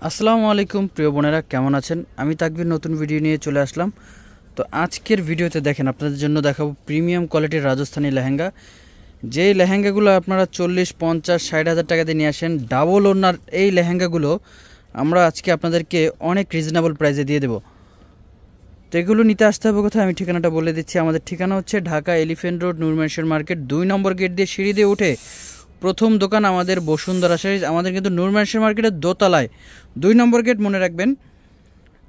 আসসালামু আলাইকুম প্রিয় বোনেরা, কেমন আছেন? আমি তাকবীর নতুন ভিডিও নিয়ে চলে আসলাম। তো আজকের ভিডিওতে দেখেন আপনাদের জন্য দেখাবো প্রিমিয়াম কোয়ালিটির রাজস্থানী লেহেঙ্গা। যেই লেহেঙ্গাগুলো আপনারা 40, 50, 60 হাজার টাকা দিয়ে নিয়ে আসেন, ডাবল ওড়নার এই লেহেঙ্গাগুলো আমরা আজকে আপনাদেরকে অনেক রিজনেবল প্রাইসে দিয়ে দেবো। তো এগুলো নিতে আসতে হবে কোথায়, আমি ঠিকানাটা বলে দিচ্ছি। আমাদের ঠিকানা হচ্ছে ঢাকা এলিফ্যান্ট রোড, নূর মেনশন মার্কেট, 2 নম্বর গেট দিয়ে সিঁড়ি দিয়ে উঠে প্রথম দোকান আমাদের বসুন্ধরা শাড়ি। আমাদের কিন্তু নূর মেনশন মার্কেটের দোতলায় 2 নম্বর গেট, মনে রাখবেন।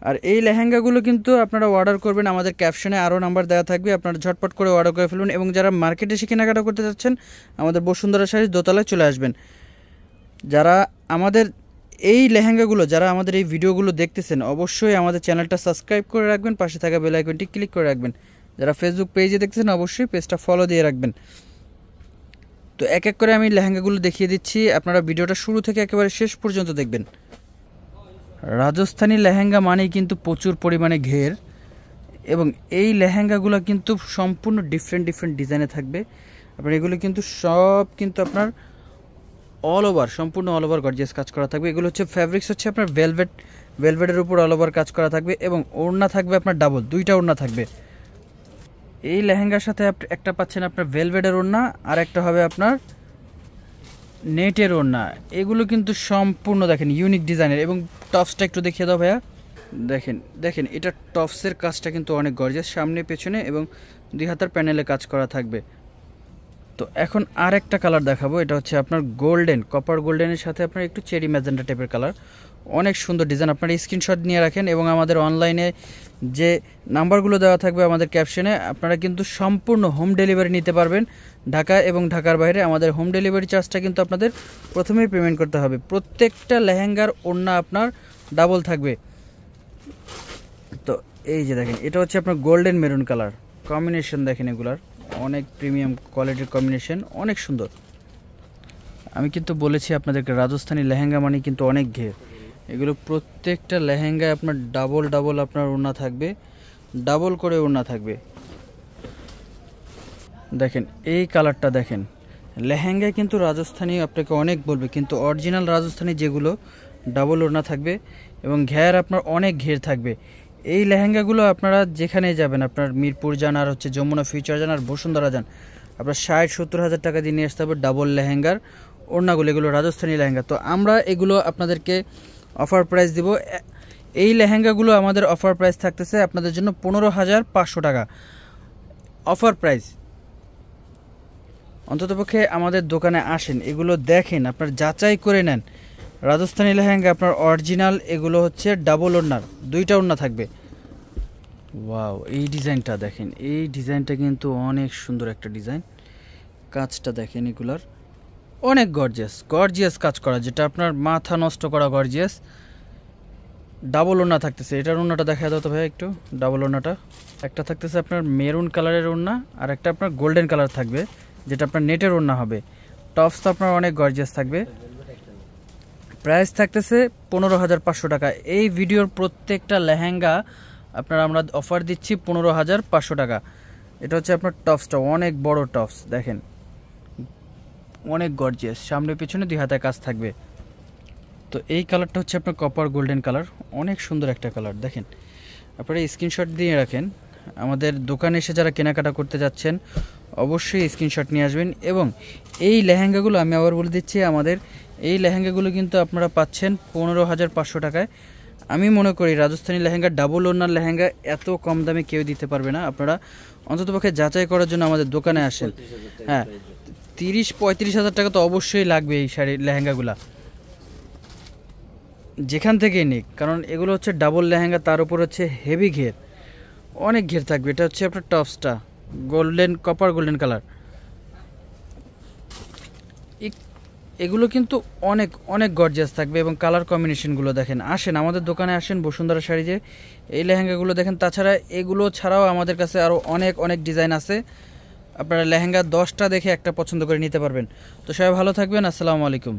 আর এই লেহেঙ্গাগুলো কিন্তু আপনারা অর্ডার করবেন, আমাদের ক্যাপশনে আরও নাম্বার দেওয়া থাকবে, আপনারা ঝটপট করে অর্ডার করে ফেলুন। এবং যারা মার্কেটে এসে কেনাকাটা করতে যাচ্ছেন, আমাদের বসুন্ধরা শাড়ি দোতলায় চলে আসবেন। যারা আমাদের এই লেহেঙ্গাগুলো, যারা আমাদের এই ভিডিওগুলো দেখতেছেন, অবশ্যই আমাদের চ্যানেলটা সাবস্ক্রাইব করে রাখবেন, পাশে থাকা বেল আইকনটি ক্লিক করে রাখবেন। যারা ফেসবুক পেজে দেখতেছেন, অবশ্যই পেজটা ফলো দিয়ে রাখবেন। তো এক এক করে আমি লেহেঙ্গাগুলো দেখিয়ে দিচ্ছি, আপনারা ভিডিওটা শুরু থেকে একেবারে শেষ পর্যন্ত দেখবেন। রাজস্থানী লেহেঙ্গা মানেই কিন্তু প্রচুর পরিমাণে ঘের, এবং এই লেহেঙ্গাগুলো কিন্তু সম্পূর্ণ ডিফারেন্ট ডিজাইনে থাকবে। আপনার এগুলো কিন্তু সব কিন্তু আপনার সম্পূর্ণ অল ওভার গর্জিয়াস কাজ করা থাকবে। এগুলো হচ্ছে ফ্যাব্রিক্স হচ্ছে আপনার ভেলভেটের উপর অল ওভার কাজ করা থাকবে, এবং ওড়না থাকবে আপনার ডাবল, 2টা ওড়না থাকবে। এই লেহেঙ্গার সাথে একটা পাচ্ছেন আপনার ভেলভেটের ওড়না, আর একটা হবে আপনার নেটের ওড়না। এগুলো কিন্তু সম্পূর্ণ দেখেন ইউনিক ডিজাইনের। এবং টপসটা একটু দেখিয়ে দাও ভাইয়া। দেখেন এটা টপসের কাজটা কিন্তু অনেক গর্জিয়াস, সামনে পেছনে এবং 2 হাতের প্যানেলে কাজ করা থাকবে। তো এখন আর একটা কালার দেখাবো, এটা হচ্ছে আপনার গোল্ডেন, কপার গোল্ডেনের সাথে আপনার একটু চেরি ম্যাজেন্টা টাইপের কালার। অনেক সুন্দর ডিজাইন, আপনারা স্ক্রিনশট নিয়ে রাখেন। এবং আমাদের অনলাইনে যে নাম্বারগুলো দেওয়া থাকবে আমাদের ক্যাপশনে, আপনারা কিন্তু সম্পূর্ণ হোম ডেলিভারি নিতে পারবেন ঢাকা এবং ঢাকার বাইরে। আমাদের হোম ডেলিভারি চার্জটা কিন্তু আপনাদের প্রথমেই পেমেন্ট করতে হবে। প্রত্যেকটা লেহেঙ্গার ওড়না আপনার ডাবল থাকবে। তো এই যে দেখেন, এটা হচ্ছে আপনার গোল্ডেন মেরুন কালার কম্বিনেশন, দেখেন এগুলার অনেক প্রিমিয়াম কোয়ালিটির কম্বিনেশন, অনেক সুন্দর। আমি কিন্তু বলেছি আপনাদেরকে রাজস্থানী লেহেঙ্গা মানে কিন্তু অনেক ঘের। এগুলো প্রত্যেকটা লেহেঙ্গায় আপনার ডাবল আপনার ওড়না থাকবে, ডাবল করে ওড়না থাকবে। দেখেন এই কালারটা দেখেন, লেহেঙ্গায় কিন্তু রাজস্থানী আপনাকে অনেক বলবে, কিন্তু অরিজিনাল রাজস্থানী যেগুলো ডাবল ওড়না থাকবে এবং ঘের আপনার অনেক ঘের থাকবে। এই লেহেঙ্গাগুলো আপনারা যেখানে যাবেন, আপনার মিরপুর যান, আর হচ্ছে যমুনা ফিউচার যান, আর বসুন্ধরা যান, আপনার 60-70 হাজার টাকা দিয়ে নিয়ে আসতে হবে ডাবল লেহেঙ্গার ওড়নাগুলো। এগুলো রাজস্থানী লেহেঙ্গা। তো আমরা এগুলো আপনাদেরকে অফার প্রাইস দিব। এই লেহেঙ্গাগুলো আমাদের অফার প্রাইস থাকতেছে আপনাদের জন্য 15,500 টাকা অফার প্রাইস। অন্ততপক্ষে আমাদের দোকানে আসেন, এগুলো দেখেন, আপনার যাচাই করে নেন। রাজস্থানী লেহেঙ্গা আপনার অরিজিনাল, এগুলো হচ্ছে ডাবল ওড়নার, 2টা ওড়না থাকবে। ওয়াও, এই ডিজাইনটা দেখেন, এই ডিজাইনটা কিন্তু অনেক সুন্দর একটা ডিজাইন। কাজটা দেখেন, এগুলার অনেক গর্জিয়াস কাজ করা, যেটা আপনার মাথা নষ্ট করা গর্জিয়াস। ডাবল ওড়না থাকতেছে। এটার ওড়নাটা দেখা দাও তো ভাই একটু। ডাবল ওড়নাটা একটা থাকতেছে আপনার মেরুন কালারের ওড়না, আর একটা আপনার গোল্ডেন কালার থাকবে, যেটা আপনার নেটের ওড়না হবে। টপসটা আপনার অনেক গর্জিয়াস থাকবে। প্রাইস থাকতেছে 15,500 টাকা। এই ভিডিওর প্রত্যেকটা লেহেঙ্গা আমরা অফার দিচ্ছি 15,500 টাকা। এটা হচ্ছে আপনার টপসটা, অনেক বড় টপস, দেখেন অনেক গর্জিয়াস, সামনে পিছনে 2 হাতে কাজ থাকবে। তো এই কালারটা হচ্ছে আপনার কপার গোল্ডেন কালার, অনেক সুন্দর একটা কালার। দেখেন, আপনারা স্ক্রিনশট দিয়ে রাখেন। আমাদের দোকানে এসে যারা কেনাকাটা করতে যাচ্ছেন, অবশ্যই স্ক্রিনশট নিয়ে আসবেন। এবং এই লেহেঙ্গাগুলো আমি আবার বলে দিচ্ছি, আমাদের এই লেহেঙ্গাগুলো কিন্তু আপনারা পাচ্ছেন 15,500 টাকায়। আমি মনে করি রাজস্থানী লেহেঙ্গা, ডাবল ওড়নার লেহেঙ্গা এত কম দামে কেউ দিতে পারবে না। আপনারা অন্ততপক্ষে যাচাই করার জন্য আমাদের দোকানে আসেন। হ্যাঁ, 30-35 হাজার টাকা তো অবশ্যই লাগবে এই শাড়ির লেহেঙ্গাগুলা, যেখান থেকেই নিক, কারণ এগুলো হচ্ছে ডাবল লেহেঙ্গা, তার উপর হচ্ছে হেভি ঘের, অনেক ঘের থাকবে। এটা হচ্ছে আপনার টপসটা কপার গোল্ডেন কালার। এগুলো কিন্তু অনেক গর্জিয়াস থাকবে, এবং কালার কম্বিনেশনগুলো দেখেন। আসেন আমাদের দোকানে আসেন, বসুন্ধরা শাড়ি, যে এই লেহেঙ্গাগুলো দেখেন। তাছাড়া এগুলো ছাড়াও আমাদের কাছে আরও অনেক ডিজাইন আছে। আপনারা লেহেঙ্গা 10টা দেখে একটা পছন্দ করে নিতে পারবেন। তো সবাই ভালো থাকবেন। আসসালামু আলাইকুম।